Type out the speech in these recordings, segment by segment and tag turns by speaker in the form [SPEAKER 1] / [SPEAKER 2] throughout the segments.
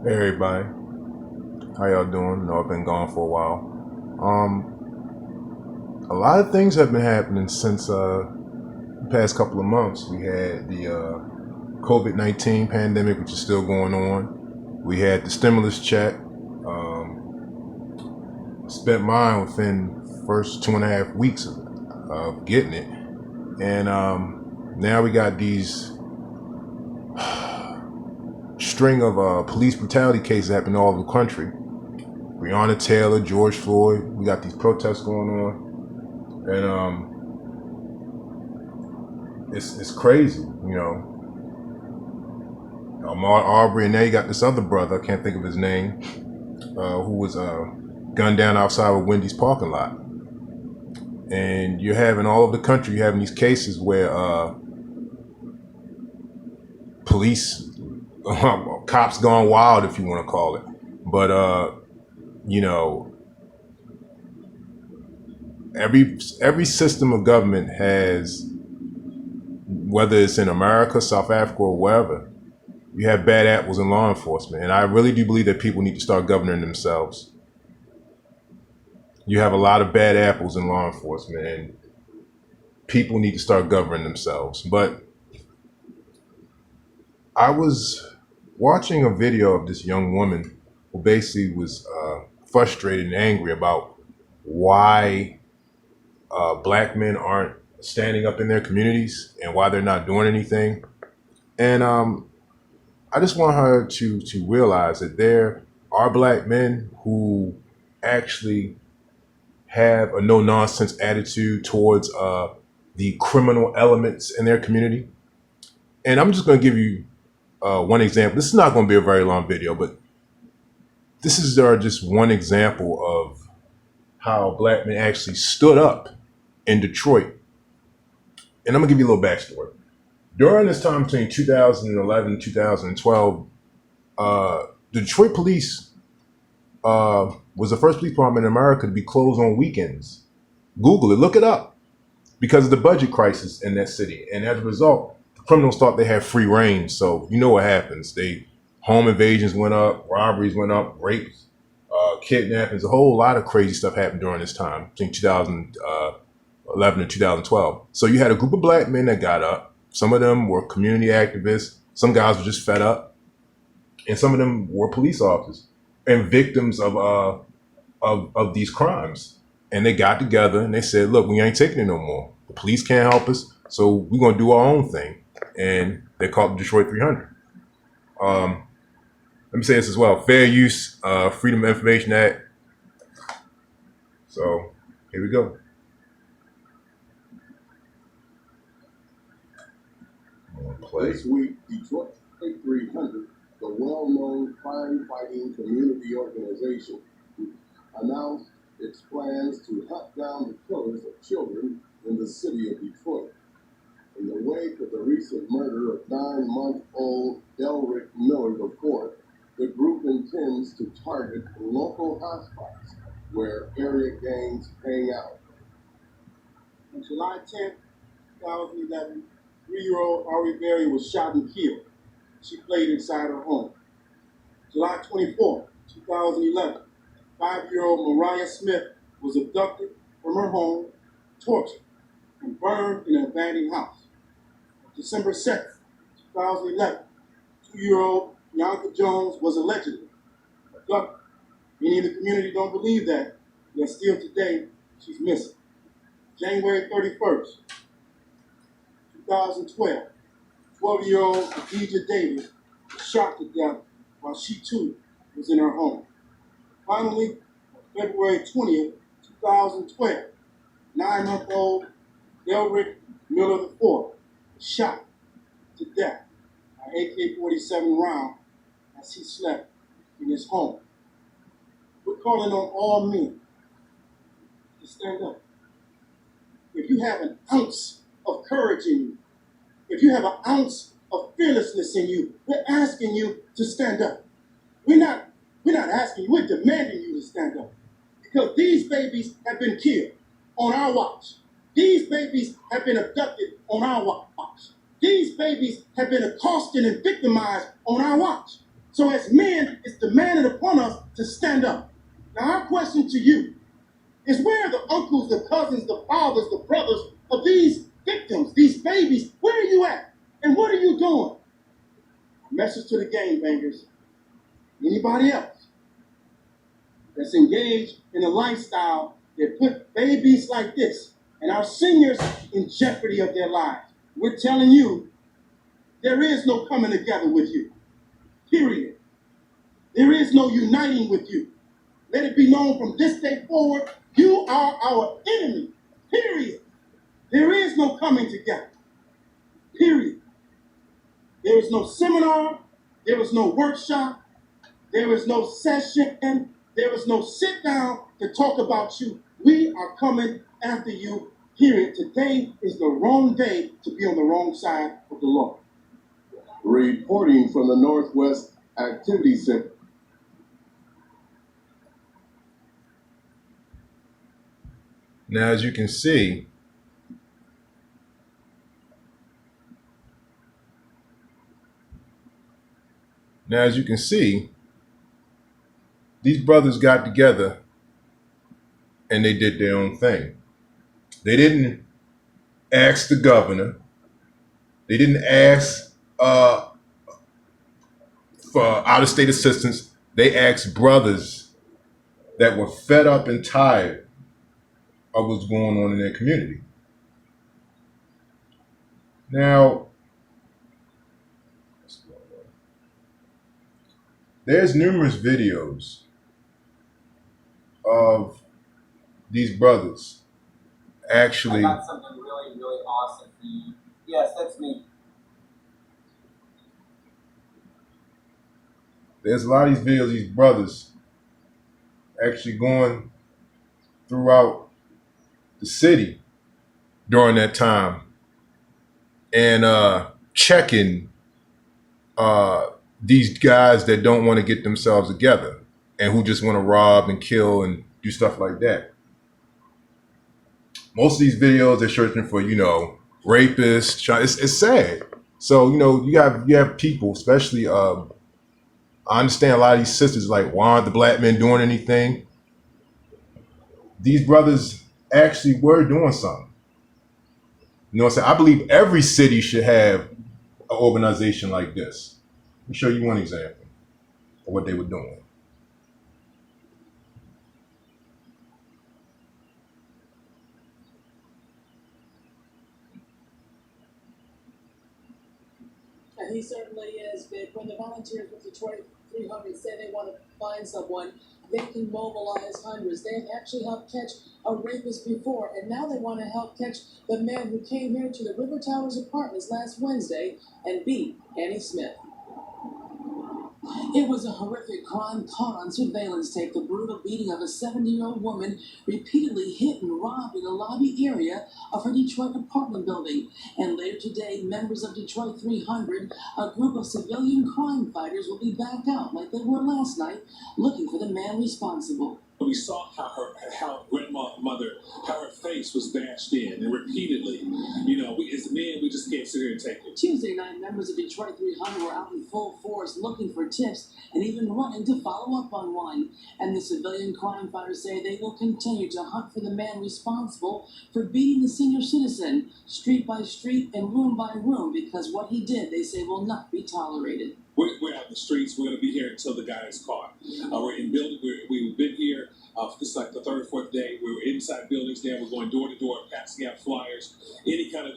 [SPEAKER 1] Hey everybody, how y'all doing? I know I've been gone for a while. A lot of things have been happening since the past couple of months. We had the COVID-19 pandemic, which is still going on. We had the stimulus check. Spent mine within first 2.5 weeks of getting it, and now we got these string of police brutality cases happening all over the country. Breonna Taylor, George Floyd. We got these protests going on, and it's crazy, you know. Ahmaud Arbery, and now you got this other brother, I can't think of his name, who was gunned down outside of Wendy's parking lot. And you're having all over the country, you're having these cases where police, cops gone wild, if you want to call it. But you know, every system of government has, whether it's in America, South Africa, or wherever, you have bad apples in law enforcement. And I really do believe that people need to start governing themselves. You have a lot of bad apples in law enforcement, and people need to start governing themselves. But I was watching a video of this young woman who basically was frustrated and angry about why black men aren't standing up in their communities and why they're not doing anything. And I just want her to realize that there are black men who actually have a no nonsense attitude towards the criminal elements in their community. And I'm just going to give you one example. This is not going to be a very long video, but this is just one example of how black men actually stood up in Detroit. And I'm going to give you a little backstory. During this time between 2011 and 2012, the Detroit police was the first police department in America to be closed on weekends. Google it, look it up, because of the budget crisis in that city. And as a result, the criminals thought they had free reign. So you know what happens. Home invasions went up, robberies went up, rapes, kidnappings, a whole lot of crazy stuff happened during this time between 2011 and 2012. So you had a group of black men that got up. Some of them were community activists. Some guys were just fed up. And some of them were police officers and victims of these crimes. And they got together and they said, look, we ain't taking it no more. The police can't help us, so we're going to do our own thing. And they called it Detroit 300. Let me say this as well. Fair Use, Freedom of Information Act. So here we go.
[SPEAKER 2] This week, Detroit 300, the well-known crime-fighting community organization, announced its plans to hunt down the killers of children in the city of Detroit. In the wake of the recent murder of 9-month-old Delrick Miller IV, the group intends to target local hotspots where area gangs hang out.
[SPEAKER 3] On July 10th, 2011, 3-year-old Ari Berry was shot and killed. She played inside her home. July 24th, 2011, 5-year-old Mariah Smith was abducted from her home, tortured, and burned in an abandoned house. December 2nd, 2011, 2-year-old Bianca Jones was allegedly abducted. Many in the community don't believe that, yet still today, she's missing. January 31st, 2012, 12-year-old Khadijah Davis was shot to death while she too was in her home. Finally, on February 20th, 2012, 9-month-old Delrick Miller IV was shot to death by AK-47 round as he slept in his home. We're calling on all men to stand up. If you have an ounce of courage in you, if you have an ounce of fearlessness in you, we're asking you to stand up. We're not asking you, we're demanding you to stand up. Because these babies have been killed on our watch. These babies have been abducted on our watch. These babies have been accosted and victimized on our watch. So as men, it's demanded upon us to stand up. Now our question to you is, where are the uncles, the cousins, the fathers, the brothers of these victims, these babies? Where are you at? And what are you doing? Message to the gangbangers. Anybody else that's engaged in a lifestyle that put babies like this and our seniors in jeopardy of their lives, we're telling you, there is no coming together with you. Period. There is no uniting with you. Let it be known from this day forward, you are our enemy. Period. There is no coming together. Period. There is no seminar. There is no workshop. There is no session. There is no sit down to talk about you. We are coming after you. Period. Today is the wrong day to be on the wrong side of the law.
[SPEAKER 2] Reporting from the Northwest Activity Center.
[SPEAKER 1] Now, as you can see, these brothers got together and they did their own thing. They didn't ask the governor. They didn't ask for out-of-state assistance. They asked brothers that were fed up and tired of what's going on in their community. Now, there's numerous videos of these brothers actually.
[SPEAKER 4] I got something really, really awesome for you. Yes, that's me.
[SPEAKER 1] There's a lot of these videos of these brothers actually going throughout the city during that time and checking these guys that don't want to get themselves together and who just want to rob and kill and do stuff like that. Most of these videos are searching for, rapists. It's sad. So, you have people, especially, I understand a lot of these sisters like, why aren't the black men doing anything? These brothers actually were doing something. You know what I'm saying? I believe every city should have an organization like this. Let me show you one example of what they were doing.
[SPEAKER 5] And he certainly is big. When the volunteers with Detroit 300 say they want to find someone, they can mobilize hundreds. They have actually helped catch a rapist before, and now they want to help catch the man who came here to the River Towers Apartments last Wednesday and beat Annie Smith. It was a horrific crime caught on surveillance tape. The brutal beating of a 70-year-old woman repeatedly hit and robbed in a lobby area of her Detroit apartment building. And later today, members of Detroit 300, a group of civilian crime fighters, will be back out like they were last night, looking for the man responsible.
[SPEAKER 6] We saw how grandmother, how her face was bashed in, and repeatedly, we as men, we just can't sit here and take it.
[SPEAKER 5] Tuesday night, members of Detroit 300 were out in full force looking for tips and even running to follow up on one. And the civilian crime fighters say they will continue to hunt for the man responsible for beating the senior citizen, street by street and room by room, because what he did, they say, will not be tolerated.
[SPEAKER 6] We're out in the streets. We're going to be here until the guy is caught. We're in building. We've been here. This is like the third or fourth day. We were inside buildings now. We're going door to door, passing out flyers. Any kind of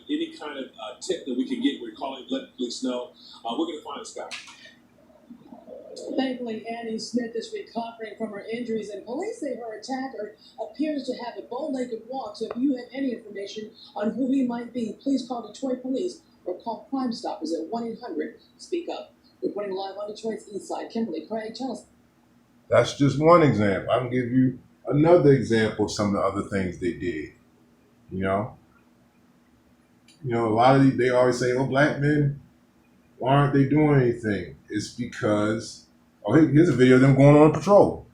[SPEAKER 6] tip that we can get, we're calling, let the police know. We're going to find this guy.
[SPEAKER 5] Thankfully, Annie Smith is recovering from her injuries, and police say her attacker appears to have a bow-legged walk. So if you have any information on who he might be, please call Detroit Police or call Crime Stoppers at 1-800-SPEAK-UP. Reporting live on Detroit's East Side, Kimberly Craig, Channel.
[SPEAKER 1] That's just one example. I can give you another example of some of the other things they did. A lot of they always say, "Oh, black men, why aren't they doing anything?" It's because, here's a video of them going on patrol.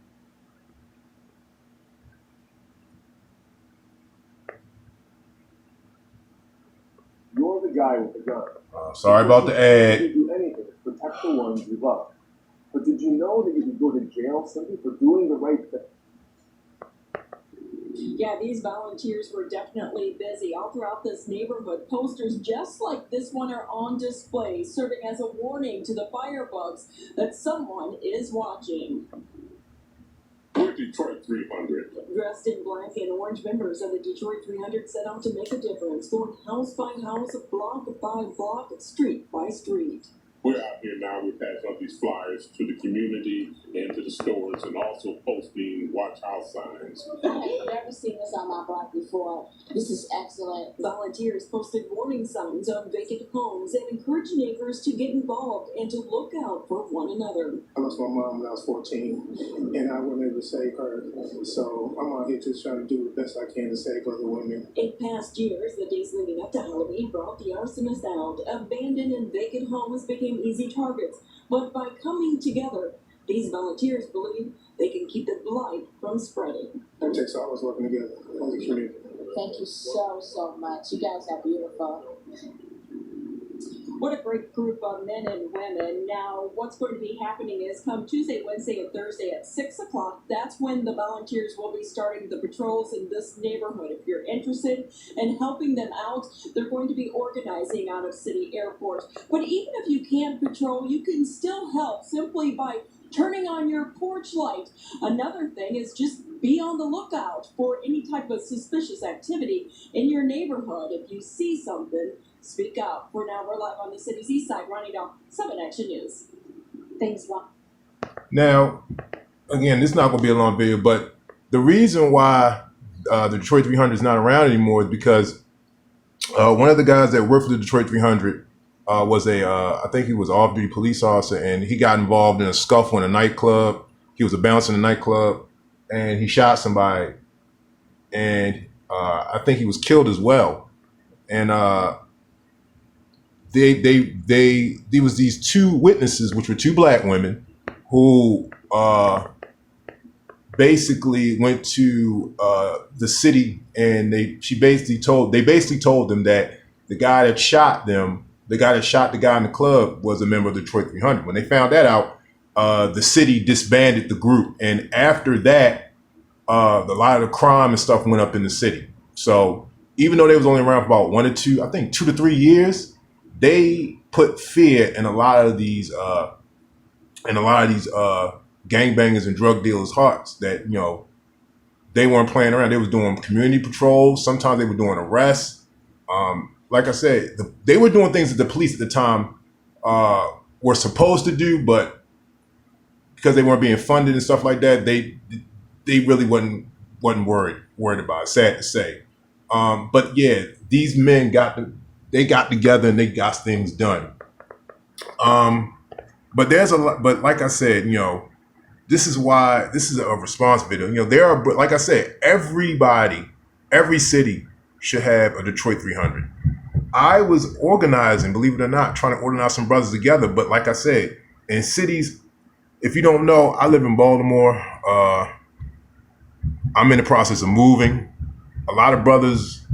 [SPEAKER 7] You're the guy with the gun.
[SPEAKER 1] Sorry about the ad.
[SPEAKER 7] You do anything to protect the ones you love. But did you know that you could go to jail simply for doing the right thing?
[SPEAKER 8] Yeah, these volunteers were definitely busy. All throughout this neighborhood, posters just like this one are on display, serving as a warning to the firebugs that someone is watching.
[SPEAKER 6] We're Detroit 300.
[SPEAKER 8] Dressed in black and orange, members of the Detroit 300 set out to make a difference, going house by house, block by block, street by street.
[SPEAKER 6] We're out here now. We're passing out these flyers to the community and to the stores, and also posting watch out signs.
[SPEAKER 9] I've never seen this on my block before. This is excellent.
[SPEAKER 8] Volunteers posted warning signs on vacant homes and encouraged neighbors to get involved and to look out for one another.
[SPEAKER 3] I lost my mom when I was 14, and I wasn't able to save her. So I'm out here just trying to do the best I can to save other women.
[SPEAKER 8] In past years, the days leading up to Halloween brought the arsonists out. Abandoned and vacant homes became easy targets. But by coming together, these volunteers believe they can keep the blight from spreading.
[SPEAKER 3] It takes all of us working together as a community.
[SPEAKER 9] Thank you so much. You guys are beautiful.
[SPEAKER 8] What a great group of men and women. Now, what's going to be happening is come Tuesday, Wednesday, and Thursday at 6 o'clock, that's when the volunteers will be starting the patrols in this neighborhood. If you're interested in helping them out, they're going to be organizing out of City Airport. But even if you can't patrol, you can still help simply by turning on your porch light. Another thing is just be on the lookout for any type of suspicious activity in your neighborhood. If you see something, speak up. For now, we're live on the city's east side. Ronnie Dow, 7 Action News.
[SPEAKER 9] Thanks, Ron.
[SPEAKER 1] Now, again, this is not going to be a long video, but the reason why the Detroit 300 is not around anymore is because one of the guys that worked for the Detroit 300 was I think he was an off-duty police officer, and he got involved in a scuffle in a nightclub. He was a bouncer in a nightclub, and he shot somebody, and I think he was killed as well. And there was these two witnesses, which were two black women, who basically went to the city, and they basically told them that the guy that shot them, the guy that shot the guy in the club, was a member of the Detroit 300. When they found that out, the city disbanded the group, and after that, a lot of the crime and stuff went up in the city. So even though they was only around for about 1 or 2, I think 2 to 3 years, they put fear in a lot of these gangbangers and drug dealers' hearts that, you know, they weren't playing around. They was doing community patrols. Sometimes they were doing arrests. Like I said, they were doing things that the police at the time were supposed to do, but because they weren't being funded and stuff like that, they really wasn't worried about it. Sad to say. But yeah, these men got together and they got things done. But there's a lot. But like I said, you know, this is why this is a response video. You know, there are, like I said, every city should have a Detroit 300. I was organizing, believe it or not, trying to organize some brothers together. But like I said, in cities, if you don't know, I live in Baltimore. I'm in the process of moving. A lot of brothers,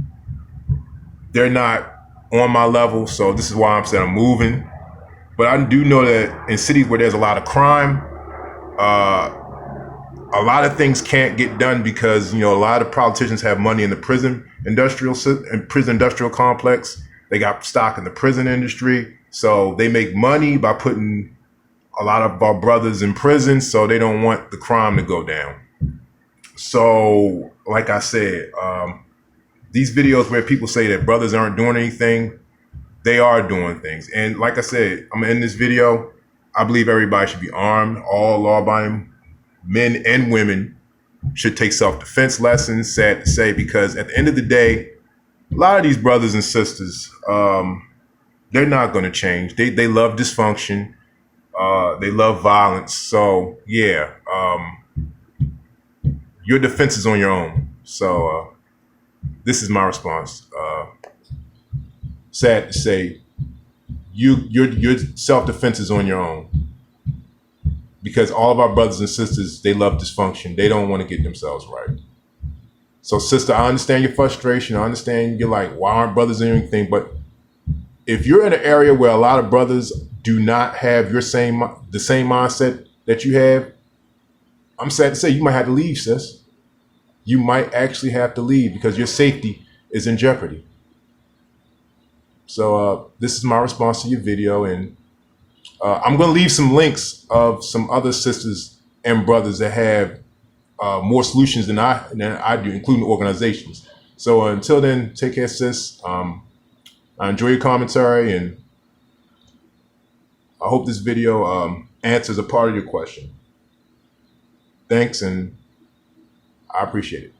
[SPEAKER 1] they're not on my level, so this is why I'm saying I'm moving. But I do know that in cities where there's a lot of crime, a lot of things can't get done because, you know, a lot of politicians have money in the prison industrial complex. They got stock in the prison industry, so they make money by putting a lot of our brothers in prison, so they don't want the crime to go down. So, like I said, these videos where people say that brothers aren't doing anything, they are doing things. And like I said, I'm in this video, I believe everybody should be armed. All law-abiding men and women should take self-defense lessons, sad to say, because at the end of the day, a lot of these brothers and sisters, they're not going to change. They love dysfunction. They love violence. So, yeah, your defense is on your own. So this is my response. Sad to say, your self-defense is on your own. Because all of our brothers and sisters, they love dysfunction. They don't want to get themselves right. So, sister, I understand your frustration. I understand you're like, why aren't brothers doing anything? But if you're in an area where a lot of brothers do not have the same mindset that you have, I'm sad to say you might have to leave, sis. You might actually have to leave because your safety is in jeopardy. So this is my response to your video, and I'm going to leave some links of some other sisters and brothers that have more solutions than I do, including organizations. So until then, take care, sis. I enjoy your commentary, and I hope this video answers a part of your question. Thanks, and I appreciate it.